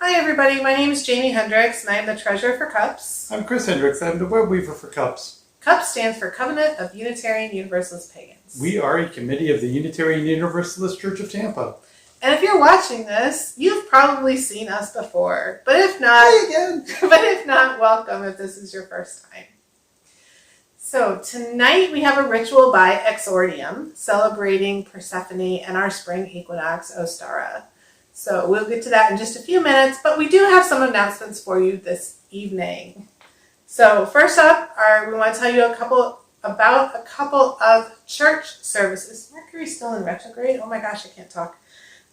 Hi everybody, my name is Jamie Hendricks and I am the treasurer for CUPS. I'm Chris Hendricks. I'm the web weaver for CUPS. CUPS stands for Covenant of Unitarian Universalist Pagans. We are a committee of the Unitarian Universalist Church of Tampa. And if you're watching this, you've probably seen us before. But if not, welcome if this is your first time. So tonight we have a ritual by Exordium celebrating Persephone and our spring equinox, Ostara. So we'll get to that in just a few minutes, but we do have some announcements for you this evening. So first up, we want to tell you about a couple of church services. Mercury's still in retrograde? Oh my gosh, I can't talk.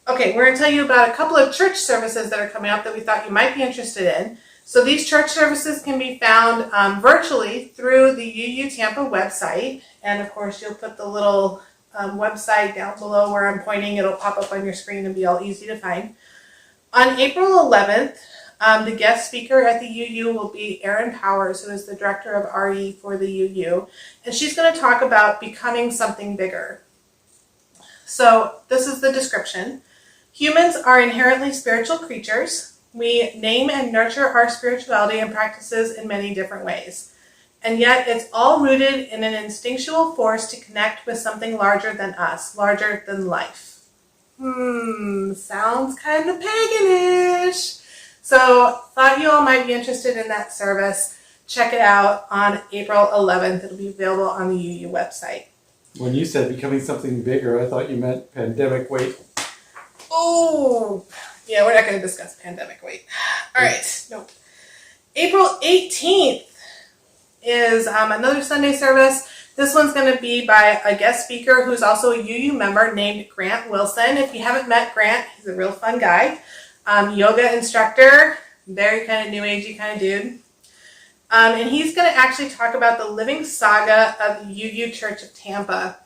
Okay, we're going to tell you about a couple of church services that are coming up that we thought you might be interested in. So these church services can be found virtually through the UU Tampa website. And of course, you'll put the little website down below where I'm pointing. It'll pop up on your screen and be all easy to find. On April 11th, the guest speaker at the UU will be Erin Powers, who is the director of RE for the UU. And she's going to talk about becoming something bigger. So this is the description. Humans are inherently spiritual creatures. We name and nurture our spirituality and practices in many different ways. And yet it's all rooted in an instinctual force to connect with something larger than us, larger than life. Sounds kind of paganish. So thought you all might be interested in that service. Check it out on April 11th. It'll be available on the UU website. When you said becoming something bigger, I thought you meant pandemic weight. Oh, yeah, we're not going to discuss pandemic weight. All right, nope. April 18th is another Sunday service. This one's going to be by a guest speaker who's also a UU member named Grant Wilson. If you haven't met Grant, he's a real fun guy. Yoga instructor, very kind of new agey kind of dude. And he's going to actually talk about the living saga of the UU Church of Tampa.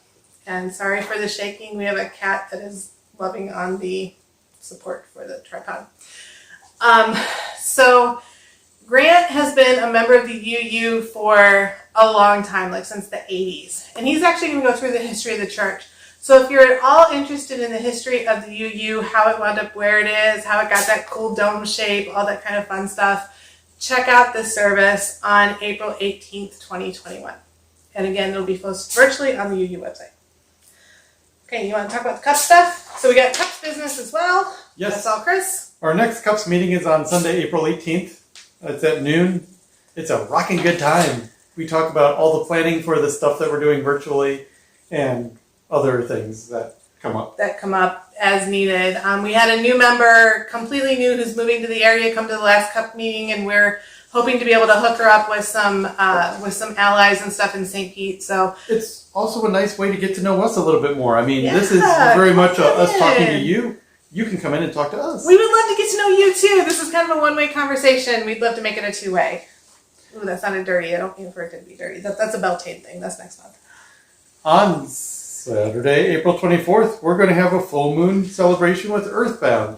And sorry for the shaking. We have a cat that is loving on the support for the tripod. So Grant has been a member of the UU for a long time, like since the 80s. And he's actually going to go through the history of the church. So if you're at all interested in the history of the UU, how it wound up where it is, how it got that cool dome shape, all that kind of fun stuff, check out this service on April 18th, 2021. And again, it'll be posted virtually on the UU website. Okay, you want to talk about the CUPS stuff? So we got CUPS business as well. Yes. That's all, Chris. Our next CUPS meeting is on Sunday, April 18th. It's at noon. It's a rocking good time. We talk about all the planning for the stuff that we're doing virtually and other things that come up. That come up as needed. We had a new member, completely new, who's moving to the area, come to the last CUP meeting, and we're hoping to be able to hook her up with some allies and stuff in St. Pete. So it's also a nice way to get to know us a little bit more. I mean, yeah, this is very much us talking to you. You can come in and talk to us. We would love to get to know you too. This is kind of a one-way conversation. We'd love to make it a two-way. Ooh, that sounded dirty. I don't mean for it to be dirty. That's a Beltane thing. That's next month. On Saturday, April 24th, we're going to have a full moon celebration with Earthbound.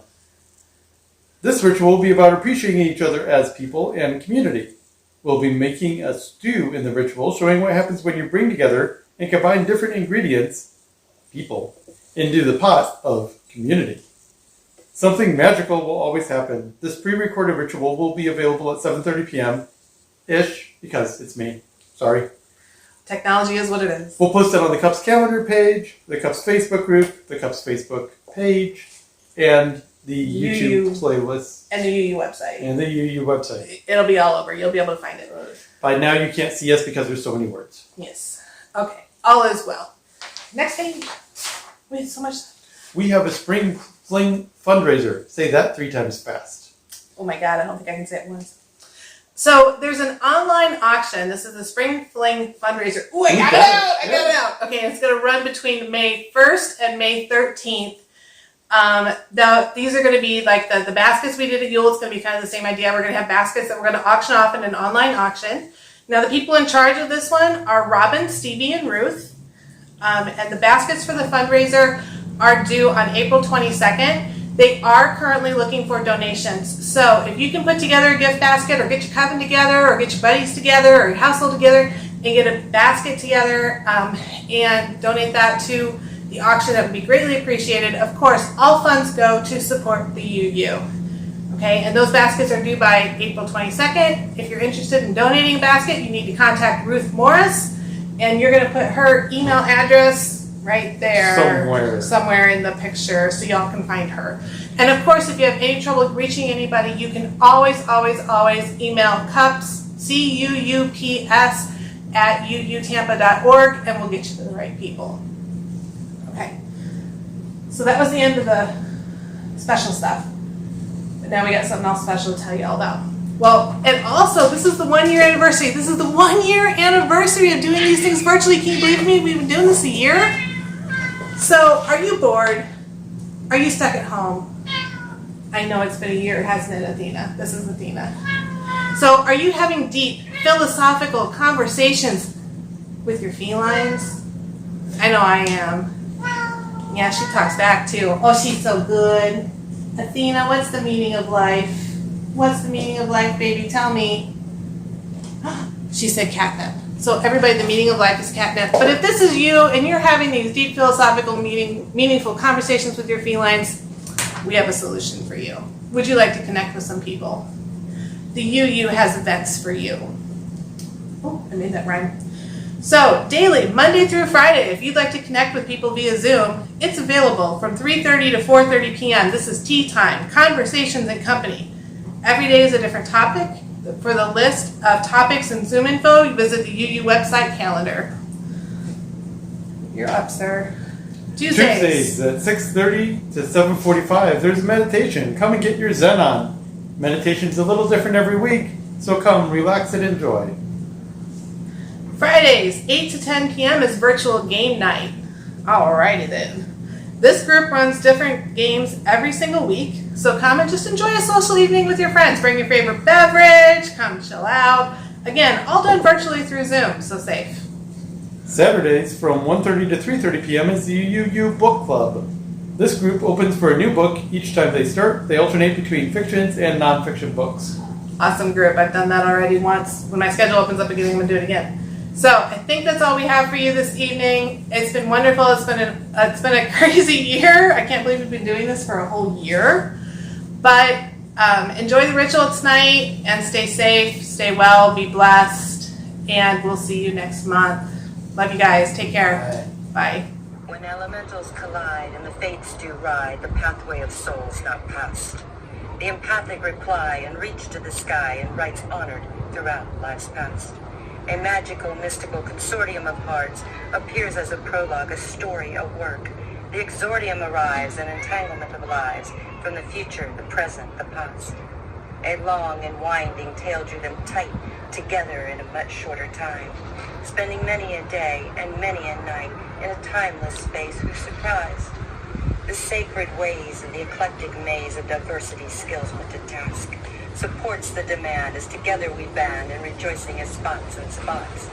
This ritual will be about appreciating each other as people and community. We'll be making a stew in the ritual, showing what happens when you bring together and combine different ingredients, people, into the pot of community. Something magical will always happen. This pre-recorded ritual will be available at 7:30 p.m.-ish, because it's me. Sorry. Technology is what it is. We'll post it on the CUPS calendar page, the CUPS Facebook group, the CUPS Facebook page, and the YouTube playlist. And the UU website. And the UU website. It'll be all over. You'll be able to find it. By now you can't see us because there's so many words. Yes. Okay. All is well. Next page. We had so much. We have a Spring Fling fundraiser. Say that 3 times fast. Oh my God, I don't think I can say it once. So there's an online auction. This is the Spring Fling fundraiser. Ooh, I got it out. Okay, it's going to run between May 1st and May 13th. These are going to be like the baskets we did at Yule. It's going to be kind of the same idea. We're going to have baskets that we're going to auction off in an online auction. Now, the people in charge of this one are Robin, Stevie, and Ruth. And the baskets for the fundraiser are due on April 22nd. They are currently looking for donations. So if you can put together a gift basket or get your coven together or get your buddies together or your household together and get a basket together and donate that to the auction, that would be greatly appreciated. Of course, all funds go to support the UU. Okay, and those baskets are due by April 22nd. If you're interested in donating a basket, you need to contact Ruth Morris, and you're going to put her email address right there. Somewhere in the picture so y'all can find her. And of course, if you have any trouble reaching anybody, you can always email cups, CUUPS, at uutampa.org, and we'll get you to the right people. Okay, so that was the end of the special stuff. But now we got something else special to tell you all about. Well, and also, this is the 1 year anniversary. This is the 1 year anniversary of doing these things virtually. Can you believe me? We've been doing this a year. So, are you bored? Are you stuck at home? I know it's been a year, hasn't it, Athena? This is Athena. So, are you having deep philosophical conversations with your felines? I know I am. Yeah, she talks back too. Oh, she's so good. Athena, what's the meaning of life? What's the meaning of life, baby? Tell me. She said catnip. So everybody, the meaning of life is catnip. But if this is you and you're having these deep philosophical, meaningful conversations with your felines, we have a solution for you. Would you like to connect with some people? The UU has events for you. Oh, I made that rhyme. So, daily, Monday through Friday, if you'd like to connect with people via Zoom, it's available from 3:30 to 4:30 p.m. This is tea time, conversations and company. Every day is a different topic. For the list of topics and Zoom info, you visit the UU website calendar. You're up, sir. Tuesdays at 6:30 to 7:45, there's meditation. Come and get your Zen on. Meditation's a little different every week, so come, relax and enjoy. Fridays, 8 to 10 p.m. is virtual game night. Alrighty then. This group runs different games every single week, so come and just enjoy a social evening with your friends. Bring your favorite beverage, come chill out. Again, all done virtually through Zoom, so safe. Saturdays from 1:30 to 3:30 p.m. is the UU Book Club. This group opens for a new book each time they start. They alternate between fictions and nonfiction books. Awesome group. I've done that already once. When my schedule opens up again, I'm going to do it again. So I think that's all we have for you this evening. It's been wonderful. It's been a crazy year. I can't believe we've been doing this for a whole year. But enjoy the ritual tonight and stay safe, stay well, be blessed, and we'll see you next month. Love you guys. Take care. Bye. When elementals collide and the fates do ride, the pathway of souls not passed. The empathic reply and reach to the sky and rights honored throughout life's past. A magical, mystical consortium of hearts appears as a prologue, a story, a work. The exordium arrives, an entanglement of lives, from the future, the present, the past. A long and winding tale drew them tight together in a much shorter time, spending many a day and many a night in a timeless space whose surprise. The sacred ways in the eclectic maze of diversity skills put to task supports the demand as together we band in rejoicing as spots and spots.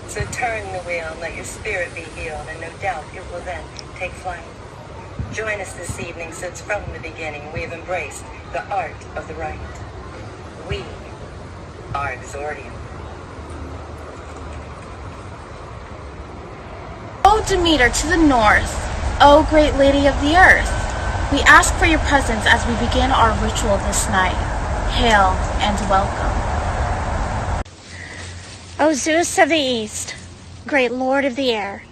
So turn the wheel and let your spirit be healed, and no doubt it will then take flight. Join us this evening since from the beginning we have embraced the art of the right. We are Exordium. O Demeter to the north, O great lady of the earth, we ask for your presence as we begin our ritual this night. Hail and welcome. O Zeus of the east, great lord of the air,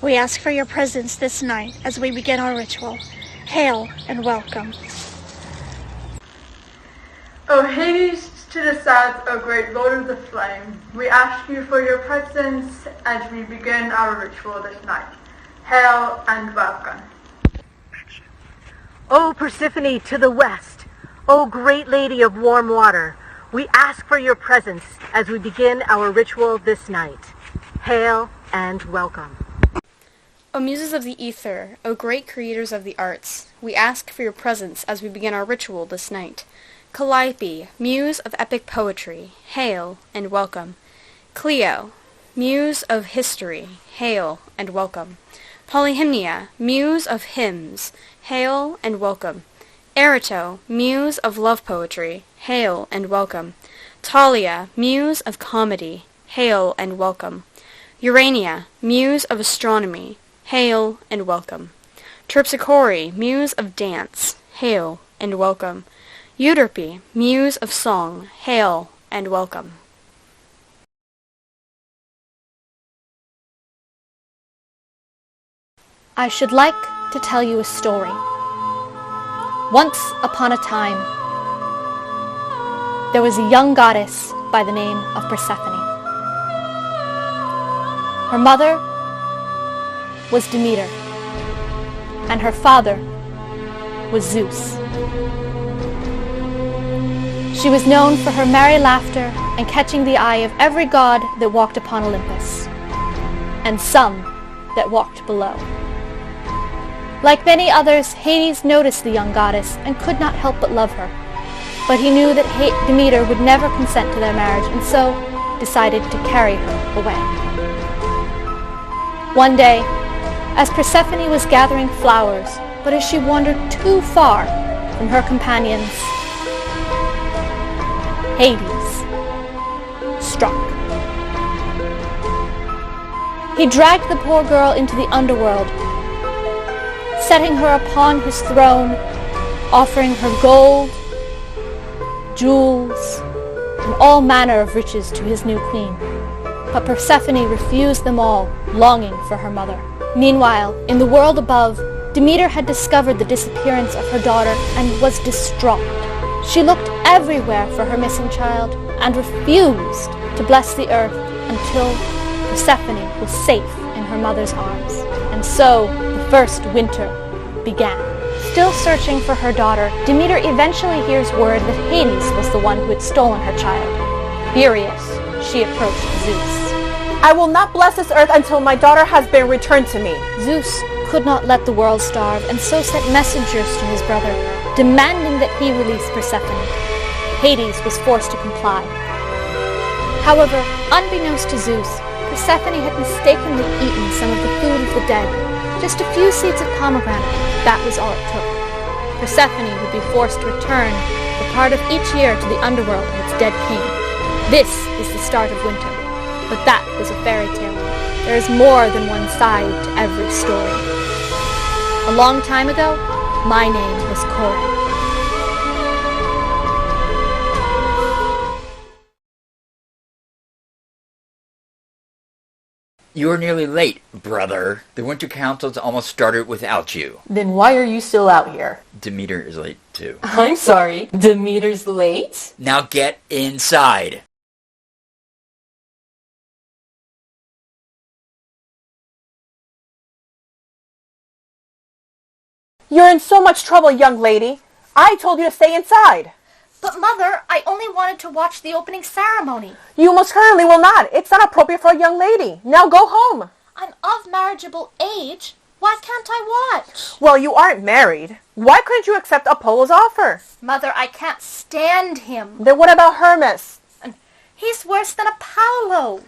we ask for your presence this night as we begin our ritual. Hail and welcome. O Hades to the south, O great lord of the flame, we ask you for your presence as we begin our ritual this night. Hail and welcome. O Persephone to the west, O great lady of warm water, we ask for your presence as we begin our ritual this night. Hail and welcome. O Muses of the Ether, O great creators of the arts, we ask for your presence as we begin our ritual this night. Calliope, Muse of epic poetry, hail and welcome. Clio, Muse of history, hail and welcome. Polyhymnia, Muse of hymns, hail and welcome. Erato, Muse of love poetry, hail and welcome. Talia, Muse of comedy, hail and welcome. Urania, Muse of astronomy, hail and welcome. Terpsichore, Muse of dance, hail and welcome. Euterpe, muse of song, hail and welcome. I should like to tell you a story. Once upon a time, there was a young goddess by the name of Persephone. Her mother was Demeter, and her father was Zeus. She was known for her merry laughter and catching the eye of every god that walked upon Olympus, and some that walked below. Like many others, Hades noticed the young goddess and could not help but love her. But he knew that Demeter would never consent to their marriage, and so decided to carry her away. One day, as Persephone was gathering flowers, but as she wandered too far from her companions, Hades struck. He dragged the poor girl into the underworld, setting her upon his throne, offering her gold, jewels, and all manner of riches to his new queen. But Persephone refused them all, longing for her mother. Meanwhile, in the world above, Demeter had discovered the disappearance of her daughter and was distraught. She looked everywhere for her missing child and refused to bless the earth until Persephone was safe in her mother's arms. And so the first winter began. Still searching for her daughter, Demeter eventually hears word that Hades was the one who had stolen her child. Furious, she approached Zeus. I will not bless this earth until my daughter has been returned to me. Zeus could not let the world starve, and so sent messengers to his brother, demanding that he release Persephone. Hades was forced to comply. However, unbeknownst to Zeus, Persephone had mistakenly eaten some of the food of the dead. Just a few seeds of pomegranate, that was all it took. Persephone would be forced to return a part of each year to the underworld of its dead king. This is the start of winter, but that was a fairy tale. There is more than one side to every story. A long time ago, my name was Kore. You're nearly late, brother. The Winter Council's almost started without you. Then why are you still out here? Demeter is late, too. I'm sorry, Demeter's late? Now get inside. You're in so much trouble, young lady. I told you to stay inside. But Mother, I only wanted to watch the opening ceremony. You most certainly will not. It's not appropriate for a young lady. Now go home. I'm of marriageable age. Why can't I watch? Well, you aren't married. Why couldn't you accept Apollo's offer? Mother, I can't stand him. Then what about Hermes? He's worse than Apollo.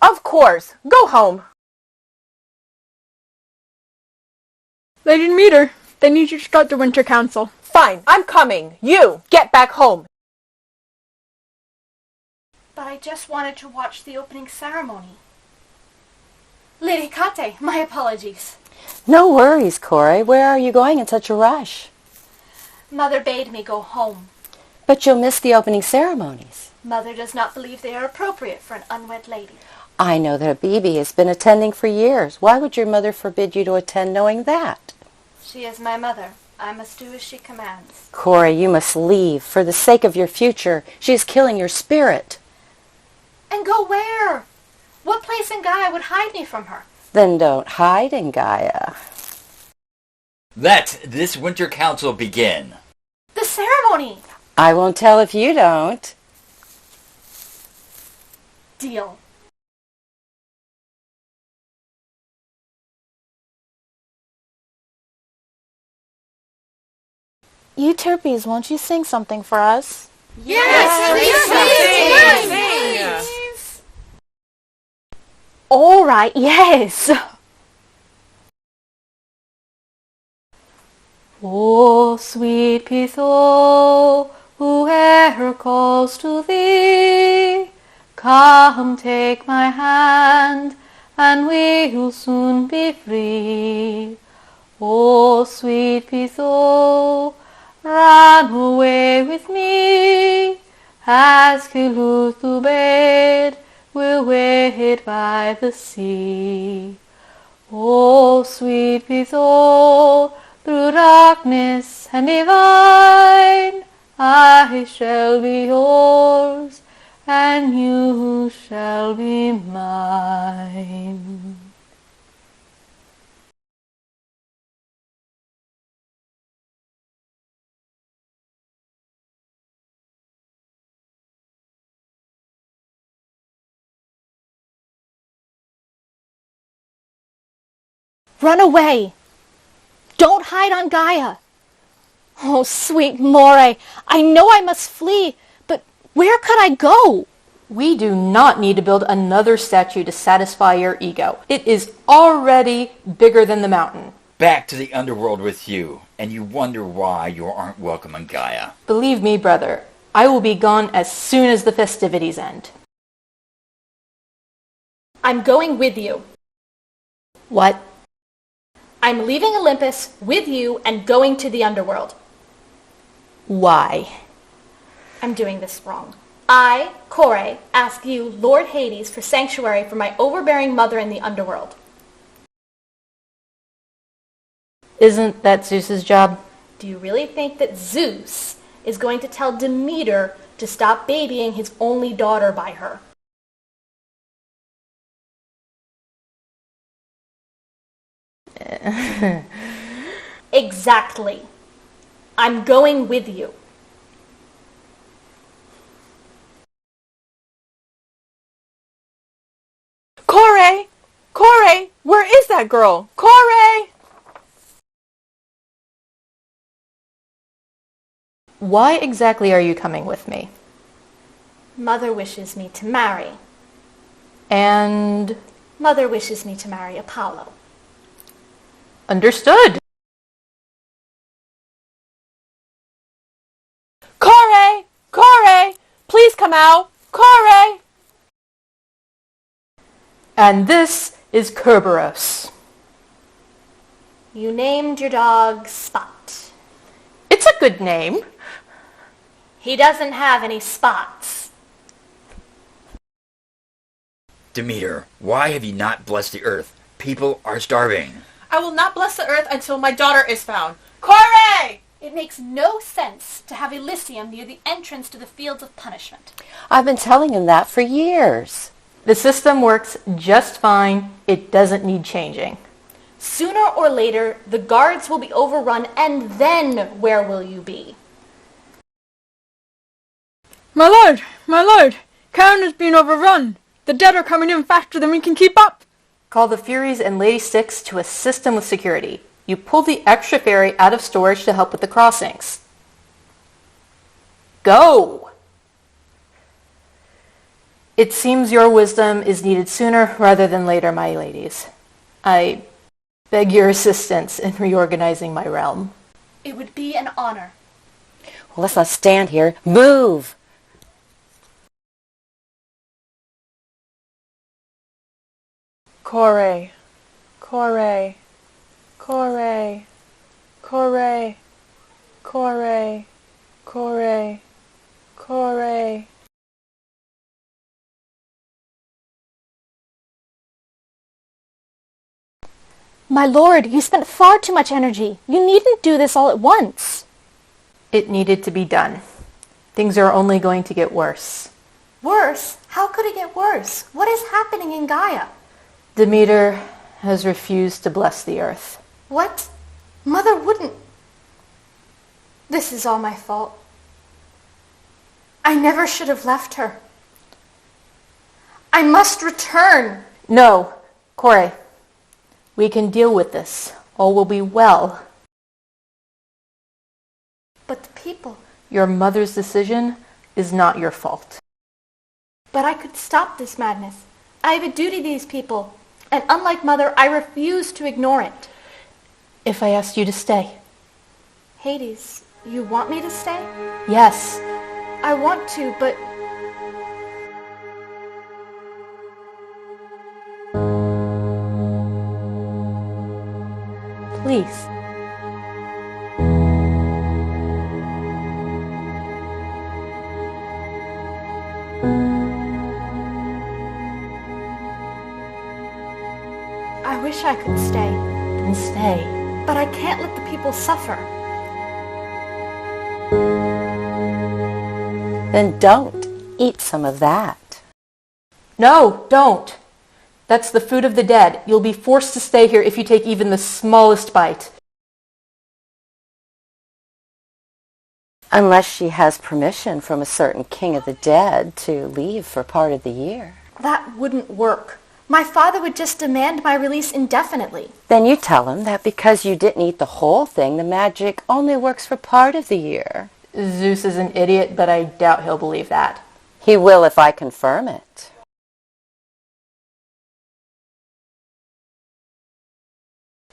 Of course. Go home. Lady Demeter, they need you to start the Winter Council. Fine, I'm coming. You, get back home. But I just wanted to watch the opening ceremony. Lady Kate, my apologies. No worries, Kore. Where are you going in such a rush? Mother bade me go home. But you'll miss the opening ceremonies. Mother does not believe they are appropriate for an unwed lady. I know that Abibi has been attending for years. Why would your mother forbid you to attend knowing that? She is my mother. I must do as she commands. Kore, you must leave. For the sake of your future, she is killing your spirit. And go where? What place in Gaia would hide me from her? Then don't hide in Gaia. Let this Winter Council begin. The ceremony! I won't tell if you don't. Deal. Euterpe, won't you sing something for us? Yes, All right, yes. O sweet Pitho, whoever calls to thee, come take my hand, and we will soon be free. O sweet Pitho, run away with me, as Kilutubed will wait by the sea. Oh, sweet Pithol, through darkness and divine, I shall be yours, and you shall be mine. Run away! Don't hide on Gaia! Oh, sweet Moray, I know I must flee, but where could I go? We do not need to build another statue to satisfy your ego. It is already bigger than the mountain. Back to the underworld with you, and you wonder why you aren't welcome in Gaia. Believe me, brother, I will be gone as soon as the festivities end. I'm going with you. What? I'm leaving Olympus with you and going to the underworld. Why? I'm doing this wrong. I, Kore, ask you, Lord Hades, for sanctuary for my overbearing mother in the underworld. Isn't that Zeus's job? Do you really think that Zeus is going to tell Demeter to stop babying his only daughter by her? Exactly. I'm going with you. Kore! Kore! Where is that girl? Kore! Why exactly are you coming with me? Mother wishes me to marry. And? Mother wishes me to marry Apollo. Understood. Kore! Kore! Please come out! Kore! And this is Kerberos. You named your dog Spot. It's a good name. He doesn't have any spots. Demeter, why have you not blessed the earth? People are starving. I will not bless the earth until my daughter is found. Kore! It makes no sense to have Elysium near the entrance to the Fields of Punishment. I've been telling him that for years. The system works just fine. It doesn't need changing. Sooner or later, the guards will be overrun, and then where will you be? My lord, Charon is being overrun. The dead are coming in faster than we can keep up. Call the Furies and Lady Styx to assist them with security. You pulled the extra ferry out of storage to help with the crossings. Go! It seems your wisdom is needed sooner rather than later, my ladies. I beg your assistance in reorganizing my realm. It would be an honor. Well, let's not stand here. Move! Kore, Kore, Kore, Kore, Kore, Kore, Kore. My lord, you spent far too much energy. You needn't do this all at once. It needed to be done. Things are only going to get worse. Worse? How could it get worse? What is happening in Gaia? Demeter has refused to bless the earth. What? Mother wouldn't. This is all my fault. I never should have left her. I must return. No, Kore. We can deal with this. All will be well. But the people. Your mother's decision is not your fault. But I could stop this madness. I have a duty to these people. And unlike Mother, I refuse to ignore it. If I asked you to stay? Hades, you want me to stay? Yes. I want to, but... Please. wish I could stay, Then stay. but I can't let the people suffer. Then don't eat some of that. No, don't. That's the food of the dead. You'll be forced to stay here if you take even the smallest bite. Unless she has permission from a certain king of the dead to leave for part of the year. That wouldn't work. My father would just demand my release indefinitely. Then you tell him that because you didn't eat the whole thing, the magic only works for part of the year. Zeus is an idiot, but I doubt he'll believe that. He will if I confirm it.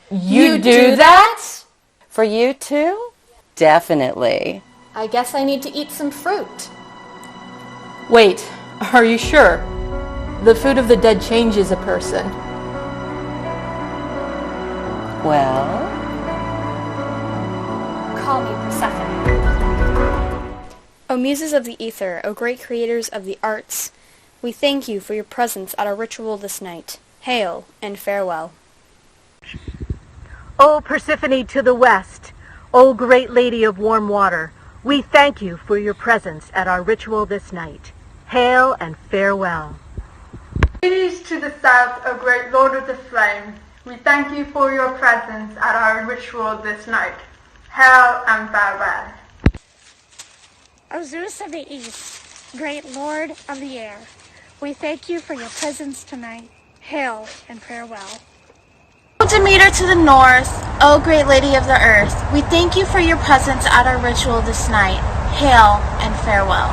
You do that? For you too? Definitely. I guess I need to eat some fruit. Wait, are you sure? The food of the dead changes a person. Well? Call me Persephone. O muses of the ether, O great creators of the arts, we thank you for your presence at our ritual this night. Hail and farewell. O Persephone to the west, O great lady of warm water, we thank you for your presence at our ritual this night. Hail and farewell. Ladies to the south, O great Lord of the Flame, we thank you for your presence at our ritual this night. Hail and farewell. O Zeus of the east, great Lord of the air, we thank you for your presence tonight. Hail and farewell. O Demeter to the north, O great lady of the earth, we thank you for your presence at our ritual this night. Hail and farewell.